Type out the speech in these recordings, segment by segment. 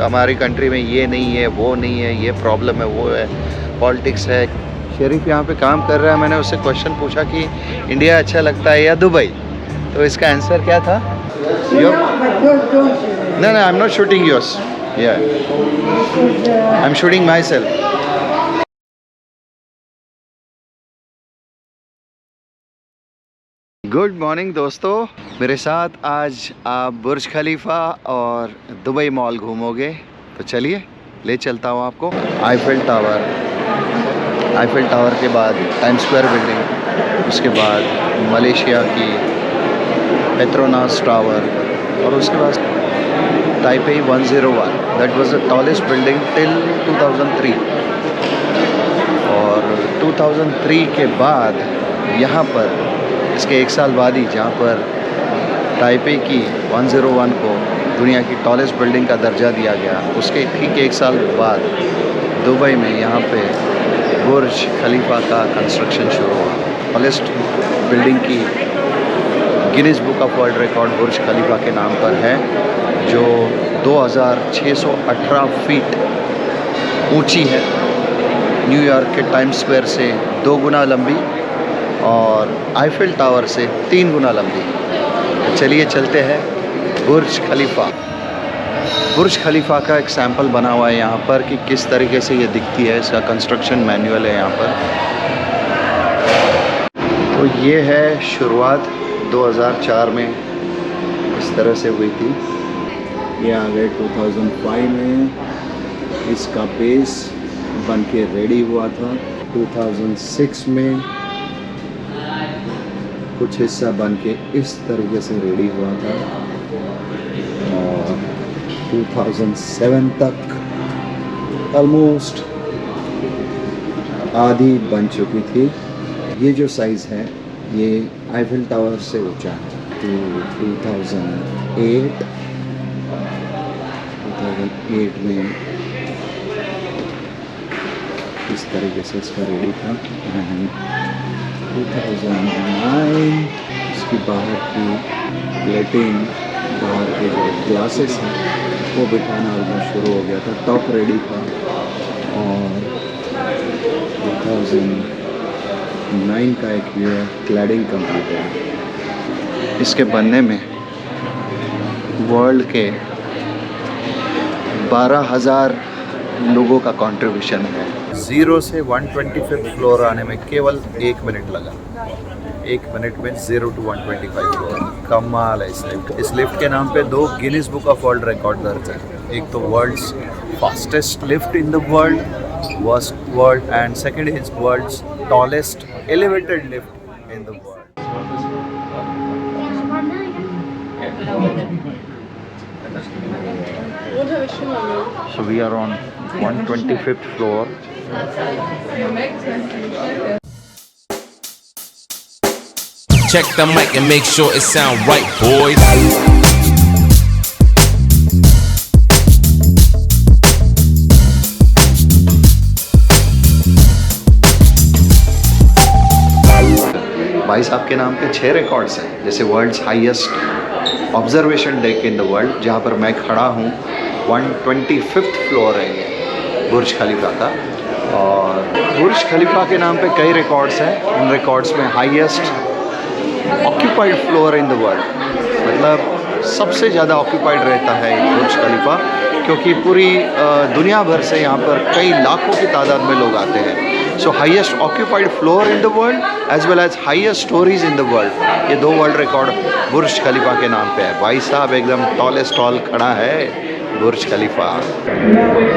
हमारी कंट्री में ये नहीं है, वो नहीं है, ये प्रॉब्लम है, वो है, पॉलिटिक्स है। शरीफ यहाँ पे काम कर रहा है। मैंने उससे क्वेश्चन पूछा कि इंडिया अच्छा लगता है या दुबई, तो इसका आंसर क्या था? No, no, I'm not shooting yours. Yeah, I'm shooting myself. Good morning दोस्तों, मेरे साथ आज आप बुर्ज खलीफा और दुबई मॉल घूमोगे, तो चलिए ले चलता हूँ आपको। आईफिल टावर के बाद टाइम स्क्वायर बिल्डिंग, उसके बाद मलेशिया की पेट्रोनास टावर, और उसके बाद Taipei 101, that was the tallest building till 2003। और 2003 के बाद यहाँ पर, इसके एक साल बाद ही, जहाँ पर ताइपे की 101 को दुनिया की टॉलेस्ट बिल्डिंग का दर्जा दिया गया, उसके ठीक एक साल बाद दुबई में यहाँ पे बुर्ज खलीफा का कंस्ट्रक्शन शुरू हुआ। टॉलेस्ट बिल्डिंग की Guinness book of world record Burj Khalifa के नाम पर है, जो 2618 फीट ऊंची है, न्यूयॉर्क के टाइम स्क्वायर से 2 गुना लंबी और आईफिल टावर से 3 गुना लंबी। तो चलिए चलते हैं बुर्ज खलीफा। बुर्ज खलीफा का एक सैंपल बना हुआ है यहाँ पर कि किस तरीके से ये दिखती है, इसका कंस्ट्रक्शन मैनुअल है यहाँ पर। तो ये है शुरुआत 2004 में इस तरह से हुई थी, ये आ गए 2005 में, इसका बेस बन के रेडी हुआ था। 2006 में कुछ हिस्सा बन के इस तरीके से रेडी हुआ था, और 2007 तक ऑलमोस्ट आधी बन चुकी थी। ये जो साइज़ है ये आईफिल टावर से ऊंचा है। तो 2008 में इस तरीके से इसका रेडी था। 2009 इसकी बाहर की प्लेटिंग, बाहर के जो ग्लासेस हैं वो बिठाना ऑलमोस्ट शुरू हो गया था, टॉप रेडी था। और 2009 का एक क्लैडिंग कंप्लीट है। इसके बनने में वर्ल्ड के 12,000 लोगों का कंट्रीब्यूशन है। 0 से 125th फ्लोर आने में केवल 1 मिनट लगा। 1 मिनट में 0 to 125 फ्लोर। कमाल है इस लिफ्ट के नाम पे 2 Guinness book of world record दर्ज है। एक तो world's fastest lift in the world and second is world's tallest elevated lift in the world. So we are on 125th floor. Check the mic and make sure it sound right, boys. भाई साहब के नाम पे 6 records हैं, जैसे world's highest observation deck in the world, जहाँ पर मैं खड़ा हूँ, 125th फ्लोर है ये बुर्ज खलीफा का। और बुर्ज खलीफा के नाम पे कई रिकॉर्ड्स हैं। उन रिकॉर्ड्स में highest occupied floor in the world, मतलब सबसे ज़्यादा ऑक्यूपाइड रहता है बुर्ज खलीफा, क्योंकि पूरी दुनिया भर से यहाँ पर कई लाखों की तादाद में लोग आते हैं। So highest occupied floor in the world as well as highest stories in the world, ये 2 वर्ल्ड रिकॉर्ड बुर्ज खलीफा के नाम पे है। भाई साहब एकदम टॉलेस्ट हॉल खड़ा है बुर्ज खलीफा।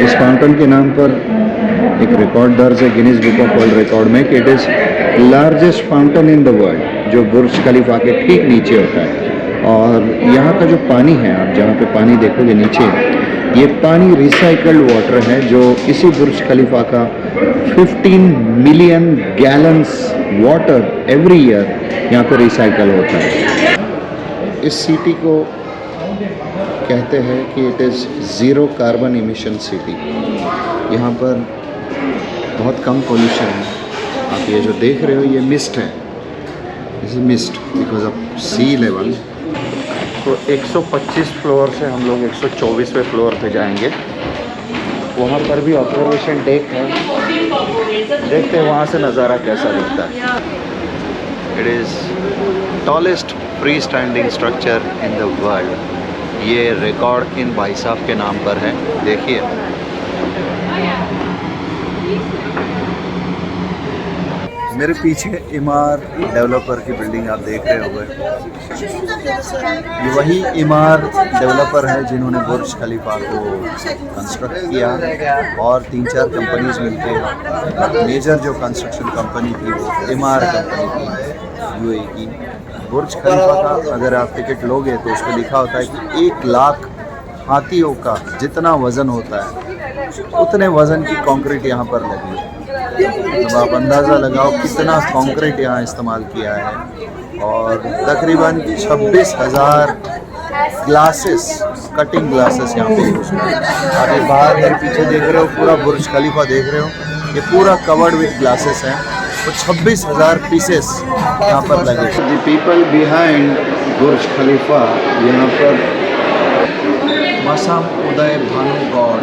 इस फाउंटेन के नाम पर एक रिकॉर्ड दर्ज है Guinness book of world record में कि it is largest fountain in the world, जो बुर्ज खलीफा के ठीक नीचे होता है। और यहाँ का जो पानी है, आप जहाँ पे पानी देखोगे नीचे, ये पानी रिसाइकल्ड वाटर है, जो इसी बुर्ज खलीफा का 15 million gallons water every year यहाँ पे रिसाइकल होता है। इस सिटी को कहते हैं कि it is zero carbon emission city. यहाँ पर बहुत कम पोल्यूशन है। आप ये जो देख रहे हो ये मिस्ट है, this is mist because of sea level. तो 125 फ्लोर से हम लोग 124वें फ्लोर पे जाएंगे। वहाँ पर भी ऑब्जर्वेशन डेक है, देखते हैं वहाँ से नज़ारा कैसा दिखता है। It is tallest free standing structure in the world. ये रिकॉर्ड इन भाई साहब के नाम पर है, देखिए। मेरे पीछे इमार डेवलपर की बिल्डिंग आप देख रहे होंगे। ये वही इमार डेवलपर है जिन्होंने बुर्ज खलीफा को कंस्ट्रक्ट किया, और 3-4 कंपनीज मिलके मेजर जो कंस्ट्रक्शन कंपनी थी वो इमार कंपनी थी यूएई की। बुर्ज खलीफा का अगर आप टिकट लोगे तो उस पर लिखा होता है कि 1 लाख हाथियों का जितना वज़न होता है उतने वज़न की कंक्रीट यहाँ पर लगी है। तो आप अंदाज़ा लगाओ कितना कंक्रीट यहाँ इस्तेमाल किया है। और तकरीबन 26,000 ग्लासेस, कटिंग ग्लासेस यहाँ पे यूज़ हुए। आप ये बाहर मेरे पीछे देख रहे हो, पूरा बुर्ज खलीफा देख रहे हो, ये पूरा कवर्ड विद ग्लासेस हैं। तो 26,000 पीसेस यहाँ पर लगे। द पीपल बिहाइंड बुर्ज खलीफा, यहाँ पर मसाम उदय भानु गौड़।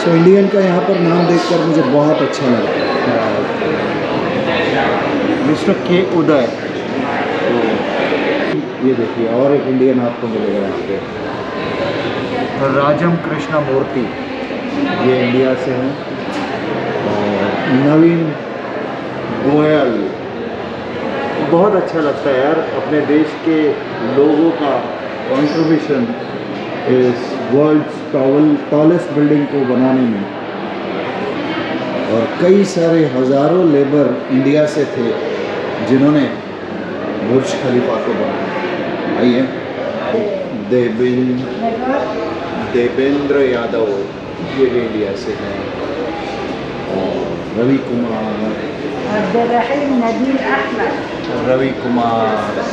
सो इंडियन का यहाँ पर नाम देखकर मुझे बहुत अच्छा लगा। मिस्टर के उदय। ये देखिए और एक इंडियन आपको मिलेगा यहाँ पे, राजम कृष्णा मूर्ति, ये इंडिया से हैं। और नवीन गोयल। बहुत अच्छा लगता है यार, अपने देश के लोगों का कंट्रीब्यूशन इस वर्ल्ड्स टॉलेस्ट बिल्डिंग को बनाने में। और कई सारे हज़ारों लेबर इंडिया से थे जिन्होंने बुर्ज खलीफा को बनाया। आइए, देवेंद्र यादव, ये भी इंडिया से हैं। और रवि कुमार, रवि कुमार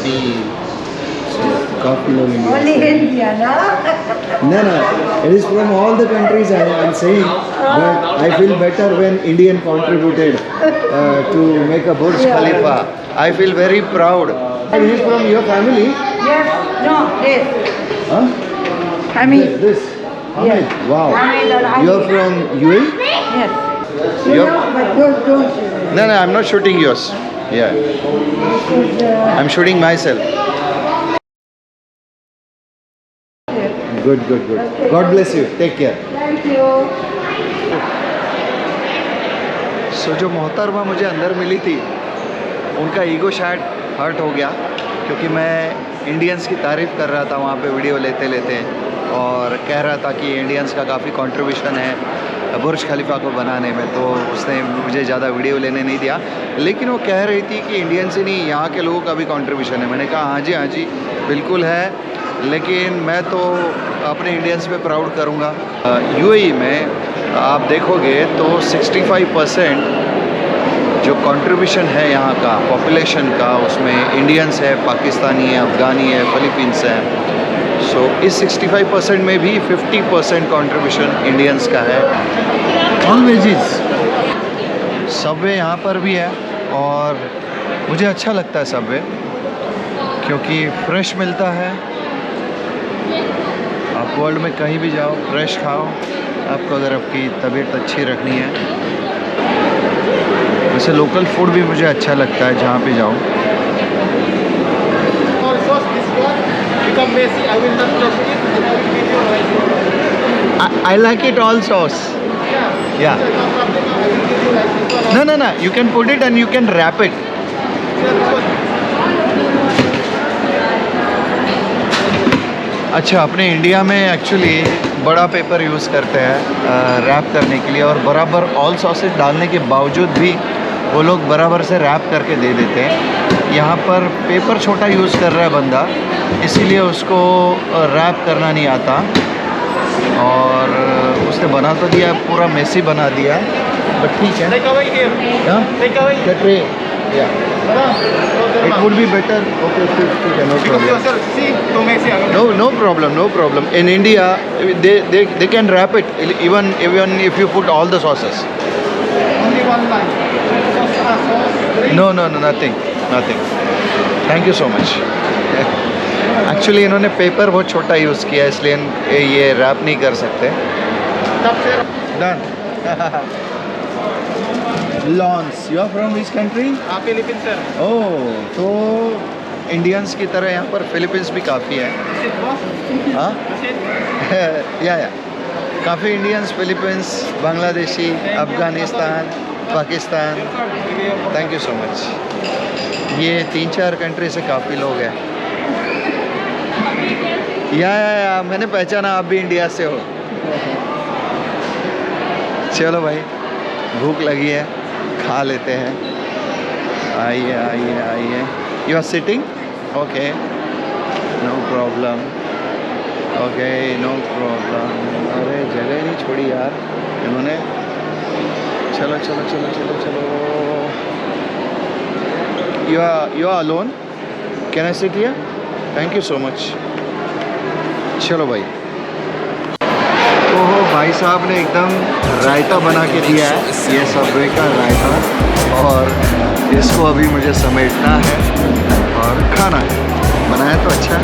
डी, काफ़ी लोग India. No, no, it is from all the countries I am saying, but I feel better when Indian contributed to make a Burj Khalifa. I feel very proud. And he is from your family? Yes, no, this. Huh? Hamid. This? Hamid. Yes. Wow. Hamid or Ali. You are from UAE? Yes. You're... But don't. No, no, I'm not shooting yours. Yeah, I'm shooting myself. Good, good, good. God bless you. Take care. Thank you. सो जो मोहतरमा मुझे अंदर मिली थी, उनका ego शायद hurt हो गया, क्योंकि मैं इंडियंस की तारीफ़ कर रहा था वहाँ पे वीडियो लेते लेते, और कह रहा था कि इंडियंस का काफ़ी कंट्रीब्यूशन है बुर्ज खलीफा को बनाने में। तो उसने मुझे ज़्यादा वीडियो लेने नहीं दिया, लेकिन वो कह रही थी कि इंडियंस ही नहीं, यहाँ के लोगों का भी कंट्रीब्यूशन है। मैंने कहा हाँ जी बिल्कुल है, लेकिन मैं तो अपने इंडियंस पे प्राउड करूँगा। यूएई में आप देखोगे तो 65% जो कंट्रीब्यूशन है यहाँ का पॉपुलेशन का, उसमें इंडियंस है, पाकिस्तानी है, अफ़गानी है, फ़िलीपींस है। सो इस 65% में भी 50% कंट्रीब्यूशन इंडियंस का है। ऑल वेजीज सबवे यहाँ पर भी है, और मुझे अच्छा लगता है सबवे, क्योंकि फ्रेश मिलता है। आप वर्ल्ड में कहीं भी जाओ, फ्रेश खाओ आपको, अगर आपकी तबीयत अच्छी रखनी है। वैसे लोकल फूड भी मुझे अच्छा लगता है जहाँ पे जाऊँ। I like it all sauce. Yeah. No. You can put it and you can wrap it. अच्छा, अपने इंडिया में एक्चुअली बड़ा पेपर यूज़ करते हैं रैप करने के लिए, और बराबर ऑल सॉसेज डालने के बावजूद भी वो लोग बराबर से रैप करके दे देते हैं। यहाँ पर पेपर छोटा यूज़ कर रहा है बंदा, इसीलिए उसको रैप करना नहीं आता, और उसने बना तो दिया, पूरा मेसी बना दिया, बट ठीक है। It would be better. Okay, ठीक है, no problem. No problem. In India, they can wrap it even if you put all the sauces. Only one line. No no no nothing nothing, thank you so much. Actually इन्होंने paper बहुत छोटा use किया इसलिए ये rap नहीं कर सकते। Done. लॉन्स, you are from which country? Philippines sir. Oh, तो इंडियंस की तरह यहाँ पर फिलीपींस भी काफ़ी है। हाँ या काफ़ी Indians, Philippines, Bangladeshi, Afghanistan, Pakistan. Thank you so much. ये 3-4 कंट्री से काफ़ी लोग हैं। या मैंने पहचाना आप भी इंडिया से हो। चलो भाई, भूख लगी है, खा लेते हैं। आइए आइए आइए। You are sitting? Okay, no problem. Okay, no problem. अरे जगह नहीं छोड़ी यार इन्होंने। चलो चलो चलो चलो चलो। You are alone? Can I sit here? Thank you so much. चलो भाई। ओहो, भाई साहब ने एकदम रायता बना के दिया है, ये सबवे का रायता, और इसको अभी मुझे समेटना है और खाना है। बनाया तो अच्छा है।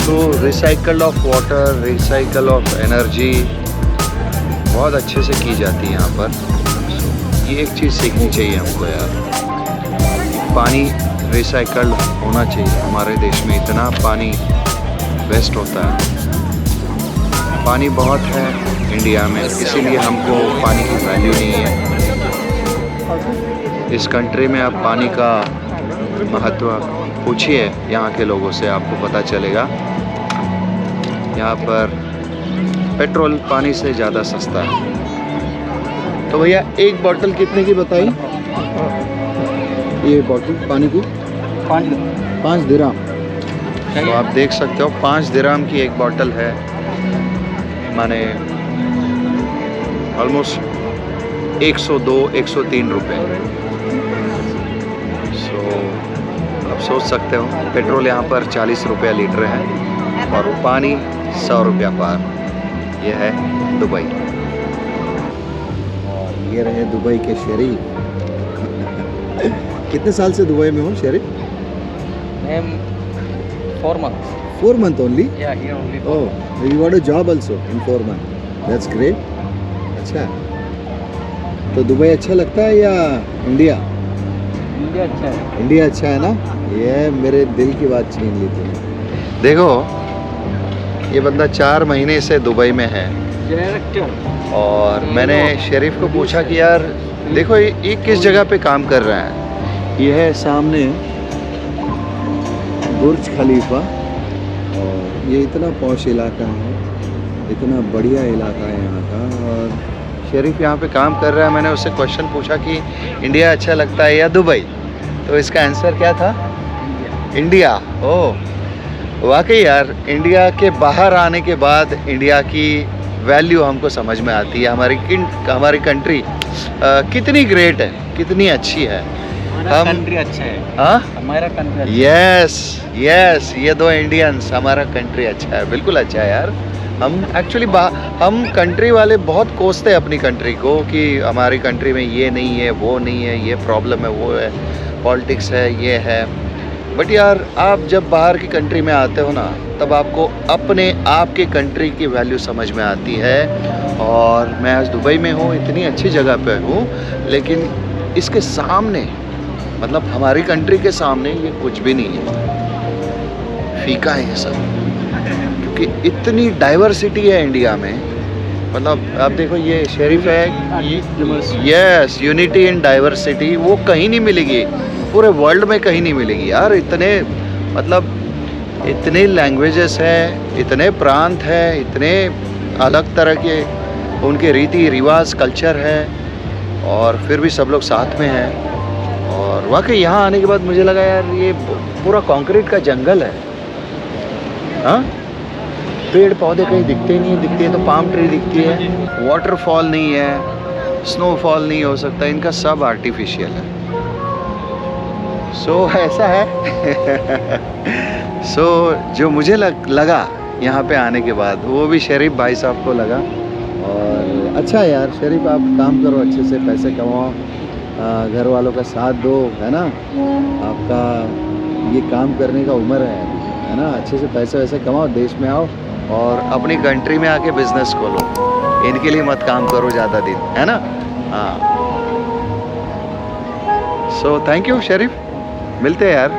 तो recycle of water, recycle of energy बहुत अच्छे से की जाती है यहाँ पर। ये एक चीज़ सीखनी चाहिए हमको यार, पानी रिसाइकल होना चाहिए। हमारे देश में इतना पानी वेस्ट होता है, पानी बहुत है इंडिया में, इसीलिए हमको पानी की वैल्यू नहीं है। इस कंट्री में आप पानी का महत्व पूछिए यहाँ के लोगों से, आपको पता चलेगा। यहाँ पर पेट्रोल पानी से ज़्यादा सस्ता है। तो भैया एक बोतल कितने की बताई? ये बोतल पानी की 5 दिरहम। तो आप देख सकते हो 5 दिरहम की एक बोतल है, माने ऑलमोस्ट 102-103 रुपये। सो आप सोच सकते हो, पेट्रोल यहाँ पर 40 रुपया लीटर है और पानी 100 रुपया पार। ये है दुबई। और ये रहे दुबई के शरीफ। कितने साल से दुबई में हो शरीफ? 4 months. 4 months only? Yeah, here only. Oh, you got a job also in 4 months. That's great. अच्छा, तो दुबई अच्छा लगता है या इंडिया? इंडिया अच्छा है। इंडिया अच्छा है ना? ये मेरे दिल की बात छीन ली तुमने। देखो, ये बंदा 4 महीने से दुबई में है डायरेक्टर। और मैंने शरीफ को पूछा कि यार देखो ये किस जगह पे काम कर रहा है। ये है सामने बुर्ज खलीफा, और ये इतना पॉश इलाका है, इतना बढ़िया इलाका है यहाँ का। और शरीफ यहाँ पे काम कर रहा है। मैंने उससे क्वेश्चन पूछा कि इंडिया अच्छा लगता है या दुबई, तो इसका आंसर क्या था? इंडिया। ओह वाकई यार, इंडिया के बाहर आने के बाद इंडिया की वैल्यू हमको समझ में आती है। हमारी कंट्री कितनी ग्रेट है, कितनी अच्छी है। हमारा कंट्री अच्छा है। हाँ, हमारा कंट्री। यस यस, ये 2 इंडियंस, हमारा कंट्री अच्छा है, बिल्कुल अच्छा है यार। हम एक्चुअली हम कंट्री वाले बहुत कोसते हैं अपनी कंट्री को कि हमारी कंट्री में ये नहीं है, वो नहीं है, ये प्रॉब्लम है, वो है, पॉलिटिक्स है, ये है। बट यार आप जब बाहर की कंट्री में आते हो ना, तब आपको अपने आप के कंट्री की वैल्यू समझ में आती है। और मैं आज दुबई में हूँ, इतनी अच्छी जगह पे हूँ, लेकिन इसके सामने, मतलब हमारी कंट्री के सामने ये कुछ भी नहीं है, फीका है ये सब। क्योंकि इतनी डाइवर्सिटी है इंडिया में, मतलब आप देखो ये शरीफ है, यस, यूनिटी इन डाइवर्सिटी, वो कहीं नहीं मिलेगी, पूरे वर्ल्ड में कहीं नहीं मिलेगी यार। इतने मतलब इतने लैंग्वेजेस हैं, इतने प्रांत हैं, इतने अलग तरह के उनके रीति रिवाज, कल्चर है, और फिर भी सब लोग साथ में हैं। और वाकई यहाँ आने के बाद मुझे लगा यार ये पूरा कंक्रीट का जंगल है। हाँ, पेड़ पौधे कहीं दिखते नहीं है, दिखते हैं तो पाम ट्री दिखती है, वाटरफॉल नहीं है, स्नोफॉल नहीं हो सकता, इनका सब आर्टिफिशियल है। सो ऐसा है। सो जो मुझे लगा यहाँ पे आने के बाद वो भी शरीफ भाई साहब को लगा। और अच्छा है यार शरीफ, आप काम करो, अच्छे से पैसे कमाओ, घर वालों का साथ दो, है ना। आपका ये काम करने का उम्र है ना। अच्छे से पैसे वैसे कमाओ, देश में आओ और अपनी कंट्री में आके बिजनेस खोलो। इनके लिए मत काम करो ज़्यादा दिन, है ना। हाँ, सो थैंक यू शरीफ, मिलते हैं यार।